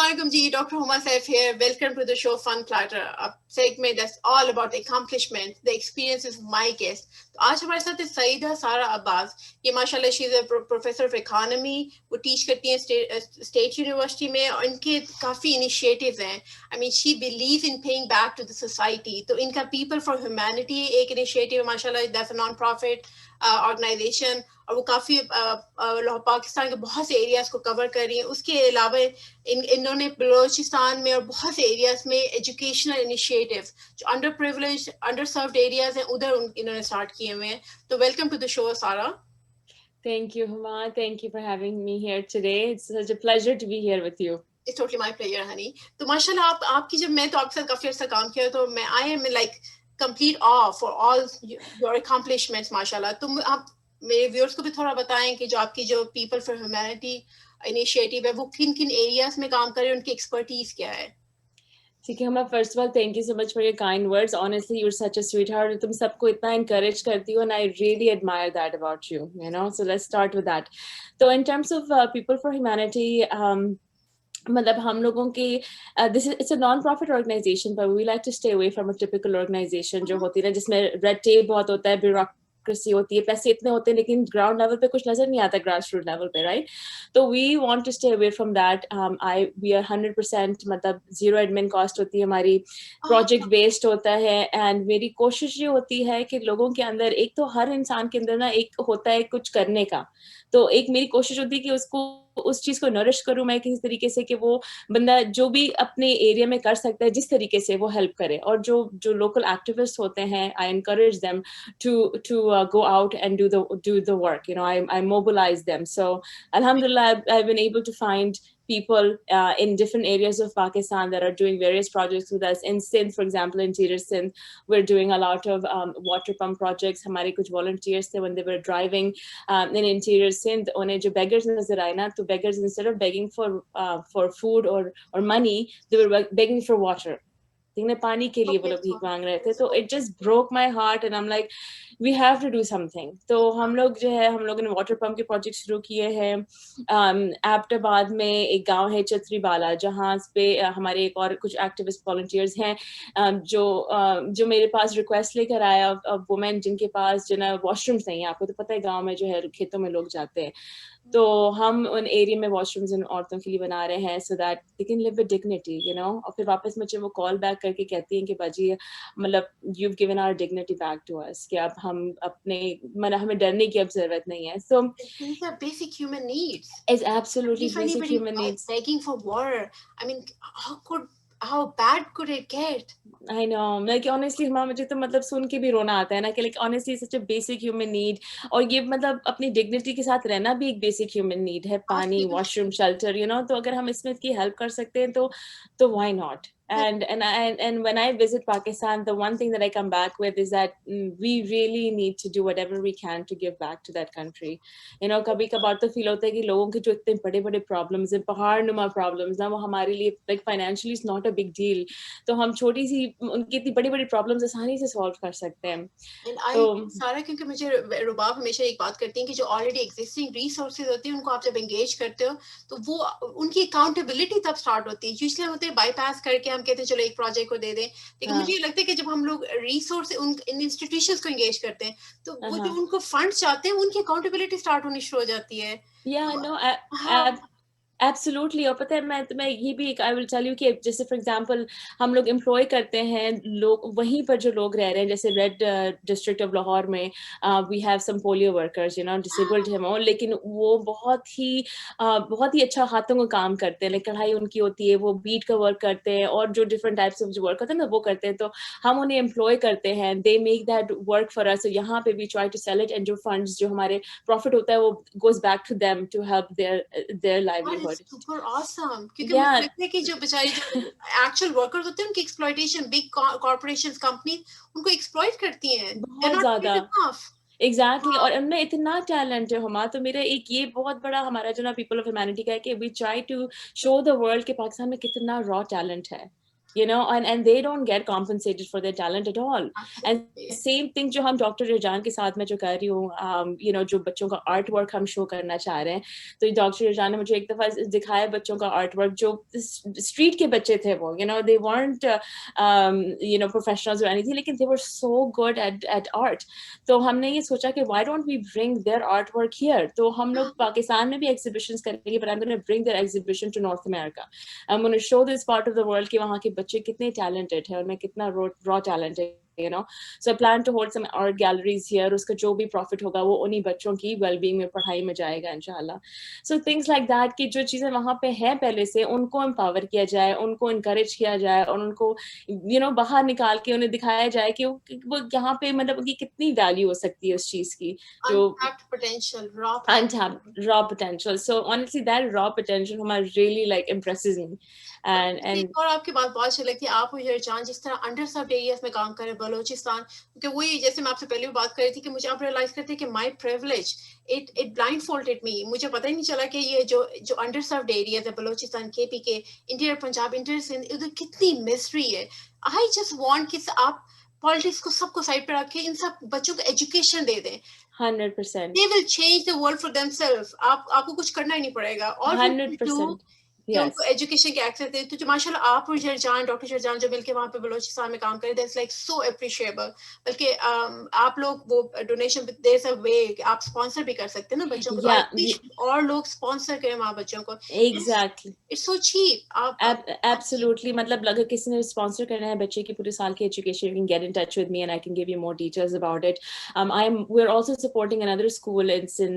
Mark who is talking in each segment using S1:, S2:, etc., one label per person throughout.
S1: Assalamualaikum ji, Dr. Huma Saif here. Welcome to the show FunPlatter, a segment that's all about accomplishment, the experiences of my guests. तो आज हमारे साथ है सईदा सारा अब्बास. ये माशाल्लाह she is a professor of economy. वो teach करती हैं स्टेट यूनिवर्सिटी में और इनके काफ़ी इनिशिएटिव्स हैं. I mean she believe in paying back to the society. तो इनका पीपल फॉर ह्यूमैनिटी एक इनिशिएटिव माशाल्लाह that's a non profit organisation और वो काफ़ी पाकिस्तान के बहुत से एरियाज को कवर कर रही हैं. उसके अलावा इन्होंने बलोचिस्तान में और बहुत से एरियाज में एजुकेशनल इनिशिएटिव्स जो under privilege under served areas हैं उधर इन्होंने स्टार्ट किए हुए हैं. तो वेलकम टू द शो सारा.
S2: Thank you, Huma. Thank you for having me here today. It's such a pleasure to be here with you.
S1: It's totally my pleasure, honey. तो माशाल्लाह आपकी जब मैं तो आपके साथ काफ़ी अर्सा काम किया तो मैं I am like complete awe for all your accomplishments, माशाल्लाह. तो आप मेरे व्यूअर्स को भी थोड़ा बताएं कि जो आपकी जो पीपल फॉर ह्यूमैनिटी इनिशिएटिव है वो किन किन एरियाज में काम कर रहे हैं, उनकी एक्सपर्टीज क्या है.
S2: ठीक है Huma, first of all thank you so much for your kind words. Honestly you are such a sweet heart. तुम सबको इतना encourage करती हो and I really admire that about you, you know. So let's start with that. So in terms of people for humanity, मतलब हम लोगों के this is it's a non-profit organization but we like to stay away from a typical organization जो होती है ना जिसमें red tape बहुत होता है, bureaucracy होती है, पैसे इतने होते हैं लेकिन ground level पे कुछ नजर नहीं आता grassroots level पे, right? तो we want to stay away from that. We are 100% मतलब zero admin cost होती है हमारी, project based होता है and मेरी कोशिश ये होती है कि लोगों के अंदर एक तो हर इंसान के अंदर ना एक होता है कुछ करने का. तो एक मेरी कोशिश होती है कि उसको उस चीज को नरिश करूं मैं किसी तरीके से कि वो बंदा जो भी अपने एरिया में कर सकता है जिस तरीके से वो हेल्प करे. और जो लोकल एक्टिविस्ट होते हैं I encourage them to go out and do the work, you know. I mobilize them. So alhamdulillah I've been able to find people in different areas of Pakistan that are doing various projects with us. In Sindh, for example, interior Sindh, we're doing a lot of water pump projects. हमारे कुछ volunteers थे when they were driving in interior Sindh, उन्हें जो beggars नजर आए ना, तो beggars instead of begging for food or money, they were begging for water. पानी के लिए वो लोग भीख मांग रहे थे. तो it just broke my heart and I'm like we have to do something. तो हम लोग जो है हम लोगों ने वाटर पंप के प्रोजेक्ट शुरू किए हैं. एबटाबाद में एक गांव है छतरीवाला जहाँ पे हमारे एक और कुछ एक्टिविस्ट वॉलंटियर्स हैं जो मेरे पास रिक्वेस्ट लेकर आया वुमेन जिनके पास जो ना वॉशरूम्स नहीं है. आपको तो पता है गाँव में जो है खेतों में लोग जाते हैं. तो हम उन एरिया में वॉशरूम्स इन औरतों के लिए बना रहे हैं so that they can live with dignity, you know. और फिर वापस मुझे वो कॉल बैक करके कहती हैं कि बाजी मतलब you've given our dignity back to us, कि अब हम अपने मतलब हमें डरने की अब जरूरत नहीं है. So
S1: these are basic human needs.
S2: It's absolutely basic human needs.
S1: Begging for water, I mean how bad could it get?
S2: I know, like honestly हमारा मुझे तो मतलब सुन के भी रोना आता है ना कि like honestly such a basic human need. और ये मतलब अपनी dignity के साथ रहना भी एक basic human need है. पानी, washroom, shelter, you know. तो अगर हम इसमें इसकी help कर सकते हैं तो why not? And when I visit Pakistan, the one thing that I come back with is that we really need to do whatever we can to give back to that country. You know, कभी कभार तो feel होता है कि लोगों के जो इतने बड़े-बड़े problems हैं, पहाड़ नुमा problems ना, वो हमारे लिए like financially is not a big deal. तो हम छोटी सी उनकी इतनी बड़ी-बड़ी problems आसानी से solve कर सकते हैं.
S1: सारा क्योंकि मुझे रुबाब हमेशा एक बात करती हैं कि जो already existing resources होती हैं उनको आप जब engage करते हो तो वो उनकी accountability तब start होती है. Usually होते हैं bypass करके हम कहते हैं चलो एक प्रोजेक्ट को दे दें, लेकिन मुझे लगता है कि जब हम लोग रिसोर्स इन इंस्टीट्यूशंस को एंगेज करते हैं तो वो जो उनको फंड चाहते हैं उनकी अकाउंटेबिलिटी स्टार्ट होनी शुरू हो जाती है.
S2: Absolutely. और पता है मैं तुम्हें ये भी एक I will tell you कि जैसे for example हम लोग employ करते हैं लोग वहीं पर जो लोग रह रहे हैं जैसे Red District of लाहौर में we have some polio workers, you know, disabled हैं वो, लेकिन वो बहुत ही अच्छा हाथों का काम करते हैं. कढ़ाई उनकी होती है, वो बीट का वर्क करते हैं और जो different types of जो वर्क होते हैं ना वो करते हैं. तो हम उन्हें employ करते हैं, they make that work for us. So यहाँ पे we try to sell it and जो funds जो हमारे profit होता है वो goes back to them to help their livelihood.
S1: Super awesome. क्योंकि मुझे लगता है कि जो बेचारे जो actual workers होते हैं उनकी exploitation big corporations companies उनको exploit करती हैं.
S2: बहुत ज़्यादा. Exactly. और उनमें इतना टैलेंट है हमारा. तो मेरा एक ये बहुत बड़ा हमारा जो ना पीपल ऑफ ह्यूमैनिटी का है कि we try to show the world कि पाकिस्तान में कितना raw talent है. and they don't get compensated for their talent at all. And same thing जो हम डॉक्टर रिजान के साथ में जो कर रही हूँ, जो बच्चों का आर्ट वर्क हम शो करना चाह रहे हैं, तो डॉक्टर रिजान ने मुझे एक दफा दिखाया बच्चों का आर्ट वर्क, जो स्ट्रीट के बच्चे थे वो, they weren't professionals or anything, लेकिन they were so good at art. तो हमने ये सोचा कि why don't we bring their artwork here? तो हम लोग पाकिस्तान में भी exhibitions करेंगे, but I'm going to bring their exhibition to North America. I'm going to show this part of the world कि वहाँ के बच्चे कितने talented हैं और मैं कितना raw talent है. So I plan to hold some art galleries here. उसका जो भी profit होगा वो उन्हीं बच्चों की well-being में, पढ़ाई में जाएगा इंशाल्लाह. So things like that कि जो चीजें वहाँ पे हैं पहले से, उनको empower किया जाए, उनको encourage किया जाए, और उनको बाहर निकाल के उन्हें दिखाया जाए कि वो यहाँ पे मतलब उनकी कितनी value हो सकती है उस चीज की, जो
S1: untapped potential,
S2: raw potential. So honestly, that raw potential really like impresses me. And
S1: और आपकी बात बहुत अच्छी लगती है. आप मुझे जान जिस तरह अंडरसर्व्ड एरियाज में काम करें बलूचिस्तान, क्योंकि वही जैसे मैं आपसे पहले भी बात कर रही थी कि मुझे आप रियलाइज करते हैं कि माय प्रिविलेज इट ब्लाइंडफोल्डेड मी. मुझे पता ही नहीं चला कि ये जो अंडरसर्व्ड एरियाज है बलूचिस्तान, केपी के, इंटीरियर पंजाब, इंटीरियर सिंध, उधर कितनी मिस्ट्री है. आई जस्ट वांट कि आप पॉलिटिक्स को सबको साइड पे रख के इन सब बच्चों को एजुकेशन दे दें.
S2: 100%.
S1: They will change the world for themselves. आपको कुछ करना ही नहीं पड़ेगा. और
S2: 100%.
S1: कि उनको एजुकेशन के एक्सेस दे. तो जो माशाल्लाह आप और जरजान, डॉक्टर जरजान जो मिलके वहाँ पे बलोचिस्तान में काम करें, दैट्स लाइक सो अप्रिशिएबल. बल्कि आप लोग वो डोनेशन देयर अ वे आप स्पॉन्सर भी कर सकते हैं ना बच्चों को. और लोग स्पॉन्सर करें वहाँ बच्चों को.
S2: Exactly.
S1: It's so cheap.
S2: Absolutely. मतलब अगर किसी ने स्पॉन्सर करना है बच्चे की पूरे साल की education, you can get in touch with me and I can give you more details about it. We're also supporting another school. It's in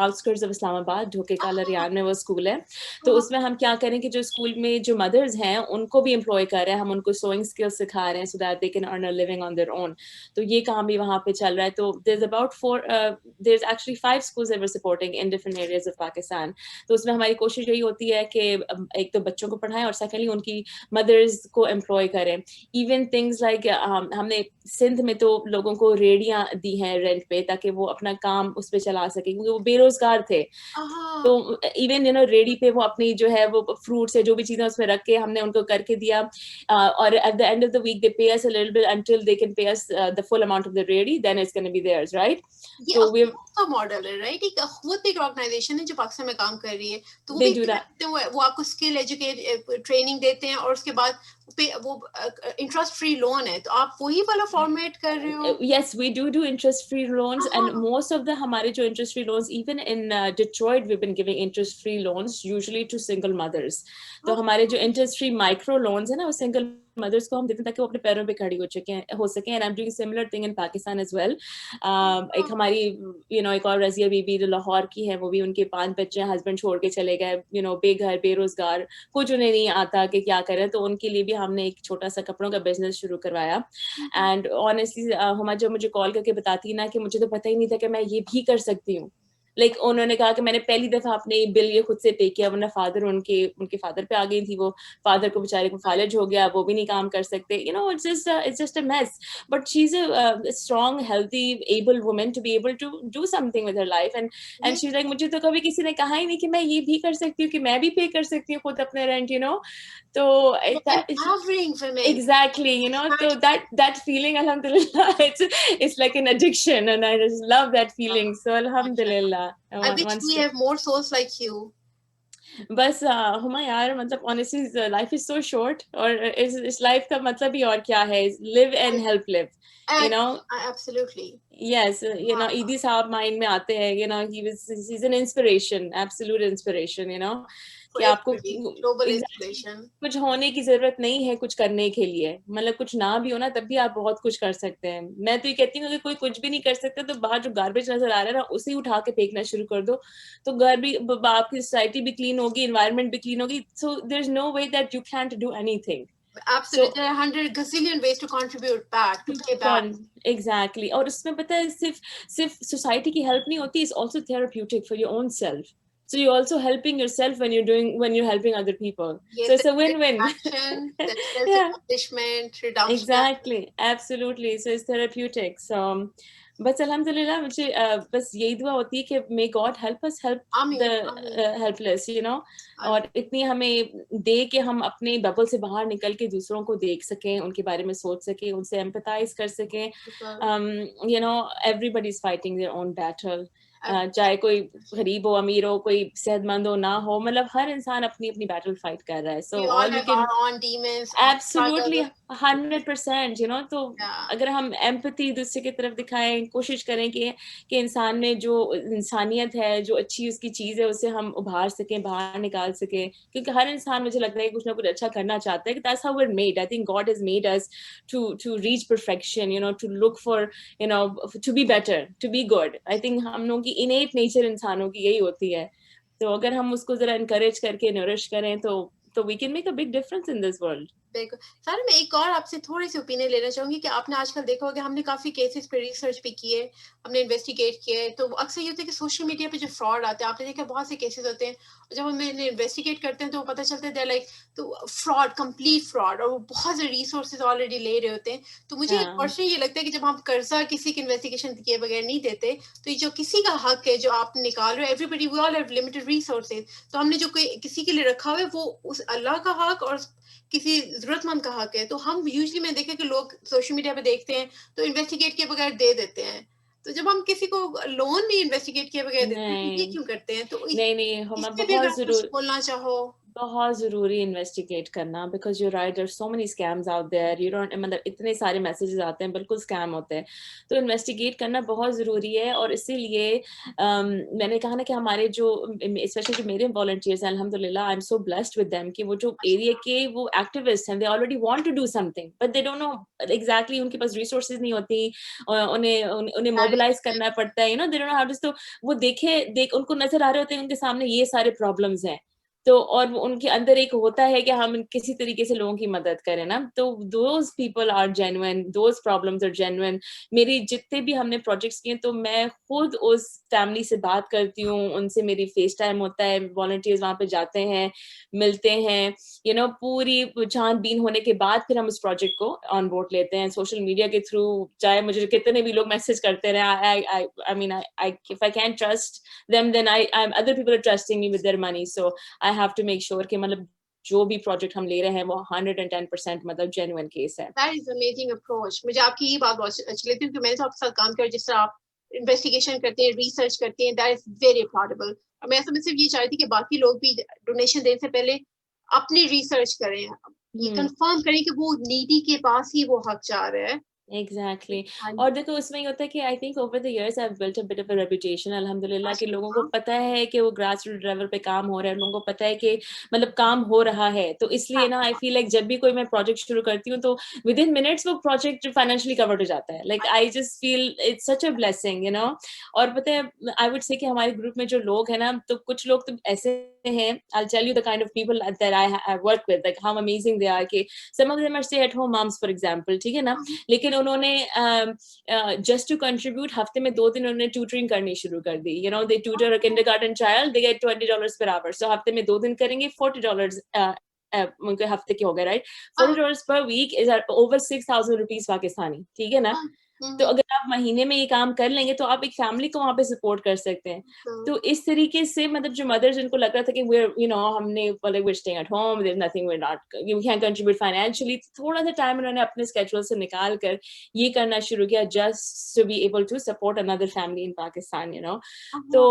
S2: outskirts of Islamabad, Dhoke का लरियान में वो स्कूल है. तो उसमें हम क्या करें कि जो स्कूल में जो मदर्स हैं उनको भी एम्प्लॉय कर रहे हैं, हम उनको सोइंग स्किल्स सिखा रहे हैं so that they can earn a living on their own. तो ये काम भी वहाँ पे चल रहा है. तो there's actually 5 schools that we're supporting in different areas of Pakistan. तो उसमें हमारी कोशिश यही होती है कि एक तो बच्चों को पढ़ाएं और सेकेंडली उनकी मदर्स को एम्प्लॉय करें. इवन थिंग्स लाइक हमने सिंध में तो लोगों को रेडियां दी हैं रेंट पे ताकि वो अपना काम उस पे चला सके, क्योंकि वो बेरोजगार थे. तो इवन रेडी पे वो अपनी जो है वो फ्रूट्स है जो भी चीजें उसमें रख के हमने उनको करके दिया, और at the end of the week they pay us a little bit until they can pay us the full amount of the ready, then it's going to be theirs, right?
S1: So we का model है, right? एक बहुत big organisation है जो पाकिस्तान में काम कर रही है. तो वो आपको स्किल एजुकेट ट्रेनिंग देते हैं और उसके बाद वो इंटरेस्ट फ्री लोन है. तो आप वही वाला फॉर्मेट कर रहे हो?
S2: Yes, we do interest free loans. And most of the हमारे जो interest free loans, even in Detroit we've been giving interest free loans usually to single mothers. तो हमारे जो interest free micro loans है ना, वो single mothers को हम देते हैं ताकि वो अपने पैरों पे खड़ी हो सके. And I'm doing similar thing in Pakistan as well. एक हमारी एक और रजिया बीबी जो लाहौर की है, वो भी उनके 5 बच्चे हैं, हस्बैंड छोड़ के चले गए, बेघर बेरोजगार, कुछ उन्हें नहीं आता कि क्या करें. तो उनके लिए भी हमने एक छोटा सा कपड़ों का बिजनेस शुरू करवाया. एंड ऑनेस्टली हुमा जब मुझे कॉल करके बताती ना कि मुझे तो पता ही नहीं था कि मैं ये भी कर सकती हूँ. लाइक उन्होंने कहा कि मैंने पहली दफा अपने बिल ये खुद से पे किया, वरना फादर उनके फादर पे आ गई थी. वो फादर को बेचारे को फालिज हो गया, वो भी नहीं काम कर सकते. It's just a mess. But she's a strong, healthy, able woman to be able to do something with her life. And she's like, मुझे तो कभी किसी ने कहा ही नहीं कि मैं ये भी कर सकती हूँ, कि मैं भी पे कर सकती हूँ खुद अपने रेंट, तो exactly, so that feeling, alhamdulillah, it's like an addiction, and I just love that feeling. So alhamdulillah,
S1: I wish we have more souls like you.
S2: बस हुमा यार, मतलब honestly life is so short, और इस life का मतलब ही और क्या है, live and help live,
S1: Absolutely.
S2: Yes, Idi Saab mind में आते हैं, he's an inspiration, absolute inspiration, कि आपको कुछ होने की जरूरत नहीं है कुछ करने के लिए. मतलब कुछ ना भी हो ना तब भी आप बहुत कुछ कर सकते हैं. मैं तो ये कहती हूँ कि कोई कुछ भी नहीं कर सकता तो बाहर जो गार्बेज नजर आ रहा है ना, उसे उठा के फेंकना शुरू कर दो, तो घर भी, आपकी सोसाइटी भी क्लीन होगी, एनवायरनमेंट भी क्लीन होगी. So there is no way that you can't do anything.
S1: Absolutely, there are 100 gazillion ways to contribute back, to pay back.
S2: Exactly. और उसमें पता है सिर्फ सोसाइटी की हेल्प नहीं होती, it's also therapeutic for your own self. So you're also helping yourself when you're helping other people.
S1: Yes,
S2: so it's a win-win.
S1: That's self-accomplishment, redemption.
S2: Exactly, absolutely. So it's therapeutic. So बस अल्हम्दुलिल्लाह मुझे बस यही दुआ होती है कि may God help us help
S1: आमीन,
S2: द
S1: आमीन,
S2: हेल्पलेस, यू नो,
S1: आमीन।
S2: और इतनी हमें दे कि हम अपने बबल से बाहर निकल के दूसरों को देख सकें, उनके बारे में सोच सकें, उनसे एम्पैथाइज कर सकें।
S1: बिल्कुल।
S2: You know, everybody is fighting their own battle, चाहे कोई गरीब हो, अमीर हो, कोई सेहतमंद हो ना हो, मतलब हर इंसान अपनी अपनी बैटल फाइट कर रहा है.
S1: We
S2: so
S1: all
S2: all we
S1: have
S2: can,
S1: our own demons, own
S2: absolutely,
S1: struggles.
S2: 100%, you know. तो
S1: Yeah.
S2: अगर हम एम्पैथी दूसरे की तरफ दिखाएं, कोशिश करें कि इंसान में जो इंसानियत है, जो अच्छी उसकी चीज है, उसे हम उभार सकें, बाहर निकाल सकें, क्योंकि हर इंसान, मुझे लगता है कि कुछ ना कुछ अच्छा करना चाहता है. That's how we are made. I think God has made us to reach perfection, you know, to look for, you know, to be better, to be good. I think हम लोगों की इनेट नेचर इंसानों की यही होती है. तो अगर हम उसको जरा इनकरेज करके नरिश करें तो we can make a big difference in this world.
S1: बिल्कुल सर, मैं एक और आपसे थोड़ी सी ओपिनियन लेना चाहूंगी कि आपने आजकल देखा होगा, हमने काफी केसेस पे रिसर्च भी किए, हमने इन्वेस्टिगेट किए, तो अक्सर ये होता है कि सोशल मीडिया पे जो फ्रॉड आते हैं, आपने देखा बहुत से केसेस होते हैं, और जब हम इन्वेस्टिगेट करते हैं तो पता चलता है लाइक तो फ्रॉड, कंप्लीट फ्रॉड, और वो बहुत से रिसोर्सेज ऑलरेडी ले रहे होते हैं. तो मुझे
S2: हाँ,
S1: पर्सनली ये लगता है कि जब हम कर्जा किसी की इन्वेस्टिगेशन किए बगैर नहीं देते, तो ये जो किसी का हक है जो आप निकाल रहे हो, everybody we all have limited resources, तो हमने जो कोई किसी के लिए रखा हुआ है वो उस अल्लाह का हक और किसी जरूरतमंद का हक है. तो हम यूजली, मैं देखा कि लोग सोशल मीडिया पे देखते हैं तो इन्वेस्टिगेट किए बगैर दे देते हैं. तो जब हम किसी को लोन भी इन्वेस्टिगेट किए बगैर देते हैं तो ये
S2: नहीं,
S1: क्यों करते हैं? तो
S2: नहीं, नहीं,
S1: इस
S2: हमें
S1: पे भी अगर
S2: बहुत
S1: आप कुछ
S2: ज़रूर,
S1: बोलना चाहो.
S2: बहुत ज़रूरी इन्वेस्टिगेट करना, because you right, there so many scams out there, you don't, मतलब इतने सारे मैसेजेस आते हैं, बिल्कुल स्कैम होते हैं. तो इन्वेस्टिगेट करना बहुत ज़रूरी है, और इसीलिए मैंने कहा ना कि हमारे जो स्पेशली जो मेरे वॉलंटियर्स हैं, अल्हम्दुलिल्लाह I am so blessed with them, कि वो जो एरिया के वो एक्टिविस्ट हैं, they already want to do something but they don't know exactly, उनके पास रिसोर्सेज नहीं होती, उन्हें मोबिलाइज करना पड़ता है, you know, they don't know how to. तो वो उनको नजर आ रहे होते हैं उनके सामने ये सारे प्रॉब्लम्स हैं, तो और उनके अंदर एक होता है कि हम किसी तरीके से लोगों की मदद करें ना. तो those people are genuine, those problems are genuine. मेरी जितने भी हमने प्रोजेक्ट्स किए, तो मैं खुद उस फैमिली से बात करती हूँ, उनसे मेरी फेस टाइम होता है, वॉलंटियर्स वहां पे जाते हैं, मिलते हैं, यू नो, पूरी छानबीन होने के बाद फिर हम उस प्रोजेक्ट को ऑन बोर्ड लेते हैं सोशल मीडिया के थ्रू. चाहे मुझे कितने भी लोग मैसेज करते रहे, I mean, I if I can trust them, then I'm other people are trusting me with their money, so I have to make sure कि मतलब जो भी प्रोजेक्ट हम ले रहे हैं वो 110% मतलब जेन्युइन केस है.
S1: That is amazing approach. मुझे आपकी ये बात बहुत अच्छी लगती है क्योंकि मैंने तो आपके साथ काम किया, जिस तरह आप इन्वेस्टिगेशन करते हैं, रिसर्च करते हैं, दैट इज वेरी अपलॉडेबल. और मैं ऐसा, मैं सिर्फ ये चाहती कि बाकी लोग भी डोनेशन देने से पहले अपनी रिसर्च करें, ये कंफर्म करें कि वो नीडी के पास ही वो हक जा रहा है.
S2: एग्जैक्टली.
S1: हाँ
S2: और
S1: जी.
S2: देखो उसमें ये होता है कि I think over the years I have built a bit of a reputation, अल्हम्दुलिल्लाह, कि लोगों को
S1: माशाल्लाह.
S2: पता है कि वो ग्रास रूट लेवल पे काम हो रहा है, लोगों को पता है कि मतलब काम हो रहा है. तो इसलिए ना आई फील लाइक जब भी कोई मैं प्रोजेक्ट शुरू करती हूँ तो विद इन मिनट्स वो प्रोजेक्ट फाइनेंशियली कवर्ड हो जाता है. Like I just feel it's such a blessing, you know. और पता है आई वुड से कि हमारे ग्रुप में जो लोग हैं ना, तो कुछ लोग तो ऐसे हैं, I tell you the kind of people that I work with, like how amazing they are, कि some of them are stay at home moms for example, ठीक है ना, लेकिन उन्होंने जस्ट टू कंट्रीब्यूट हफ्ते में 2 दिन उन्होंने ट्यूटरिंग करनी शुरू कर दी. You know, they tutor a kindergarten child, they get $20 per hour. So हफ्ते में 2 दिन करेंगे, $40 उनके हफ्ते के हो गए, right. $40 per week is over 6,000 rupees Pakistani, ठीक है ना. तो अगर आप महीने में ये काम कर लेंगे तो आप एक फैमिली को वहां पे सपोर्ट कर सकते हैं. तो इस तरीके से मतलब जो मदर्स, जिनको लग रहा था कि we're, you know, हमने like we're staying at home, there's nothing, we're not, we can't contribute financially, थोड़ा सा टाइम उन्होंने अपने स्केड्यूल से निकाल कर ये करना शुरू किया, just to be able to support another family in Pakistan, you know. तो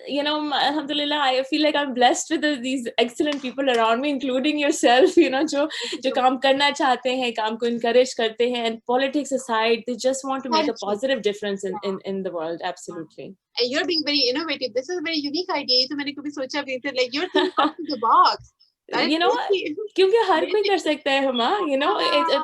S2: you know, alhamdulillah, I feel like I'm blessed with these excellent people around me, including yourself, you know, जो काम करना चाहते हैं, काम को encourage करते हैं, and politics aside, they just want to make a positive difference in the world. Absolutely.
S1: And you're being very innovative. This is a very unique idea. ये तो मैंने कभी सोचा भी नहीं था. Like you're thinking out of the box.
S2: You know, क्योंकि हर कोई कर सकता है हमा, you know,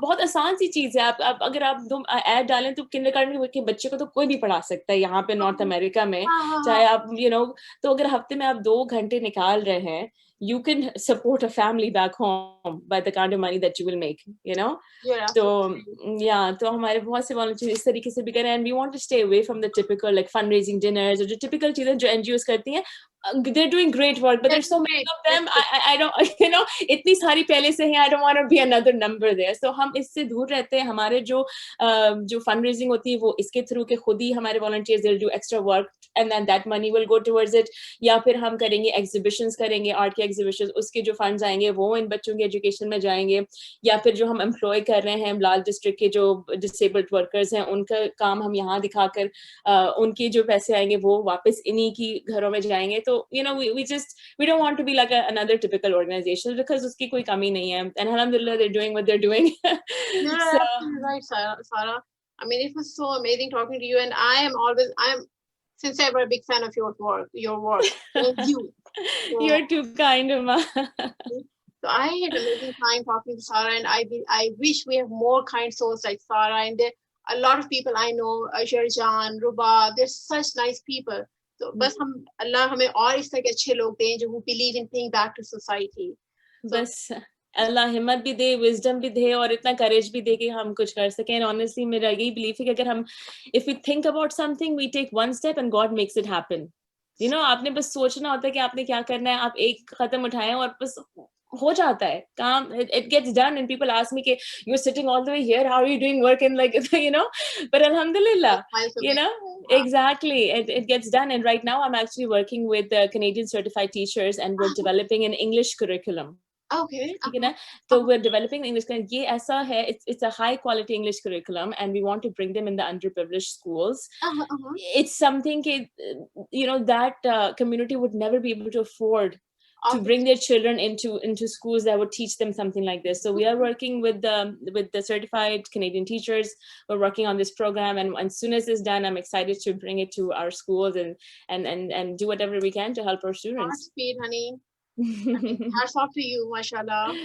S2: बहुत आसान सी चीज है. आप अगर आप 2 ऐड डालें तो किंडरगार्टन के बच्चे को तो कोई भी पढ़ा सकता है यहाँ पे नॉर्थ अमेरिका में, चाहे आप, you know, तो अगर हफ्ते में आप 2 घंटे निकाल रहे हैं, you can support a family back home by the kind of money that you will make, you know. So yeah, तो हमारे बहुत से volunteers इस तरीके से भी करें, and we want to stay away from the typical like fundraising dinners और जो typical चीजें जो NGOs करती हैं. They're doing great work, but there's so many of them. I don't, you know, इतनी सारी पहले से हैं. I don't want to be another number there. So हम इससे दूर रहते हैं. हमारे जो fundraising होती है वो इसके through के खुद ही हमारे volunteers they'll do extra work, and then that money will go towards it. या फिर हम करेंगे exhibitions करेंगे, art के exhibitions, उसके जो funds आएंगे वो इन बच्चों की education में जाएंगे. या फिर जो हम employ कर रहे हैं लाल district के जो disabled workers हैं उनका काम हम यहाँ दिखाकर उनके जो पैसे आएंगे वो वापस इन्हीं की घरों में जाएंगे. तो you know we don't want to be like another typical organization because uski koi kami nahi hai, and alhamdulillah they're doing what they're doing.
S1: You're absolutely right, Sara. I mean, it was so amazing talking to you, and I'm sincerely a big fan of your work. Thank you. So,
S2: you're too kind, Uma.
S1: So I had an amazing time talking to Sara, and I wish we have more kind souls like Sara, and there a lot of people I know, Sharjan, Ruba, they're such nice people. तो बस हम अल्लाह हमें और इस तरह के अच्छे लोग दें जो who believe in paying back to society.
S2: बस अल्लाह हिम्मत भी दे, विजडम भी दे और इतना करेज भी दे कि हम कुछ कर सकें. And honestly मेरा यही बिलीफ है कि अगर हम if we think about something we take one step and God makes it happen. You know, आपने बस सोचना होता है कि आपने क्या करना है, आप एक कदम उठाएं और बस हो जाता है काम. It gets done, and people ask me कि you're sitting all the way here, how are you doing work in like you know, but alhamdulillah, you know, exactly, it gets done. And right now I'm actually working with the Canadian certified teachers, and we're developing an English curriculum. Okay. So we're developing English curriculum. ये ऐसा है, it's a high quality English curriculum, and we want to bring them in the underprivileged schools. It's something you know that community would never be able to afford to bring their children into schools that would teach them something like this. So we are working with the certified Canadian teachers. We're working on this program, and as soon as it's done, I'm excited to bring it to our schools and do whatever we can to help our students. Speed, honey. Hats off to you, mashallah.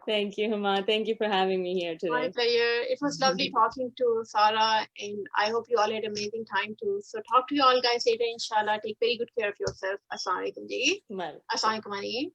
S2: Thank you, Huma. Thank you for having me here today. My pleasure. It was lovely talking to Sara, and I hope you all had an amazing time too. So talk to you all guys later, inshallah. Take very good care of yourself. Assalamu alaikum ji. Assalamu alaikum.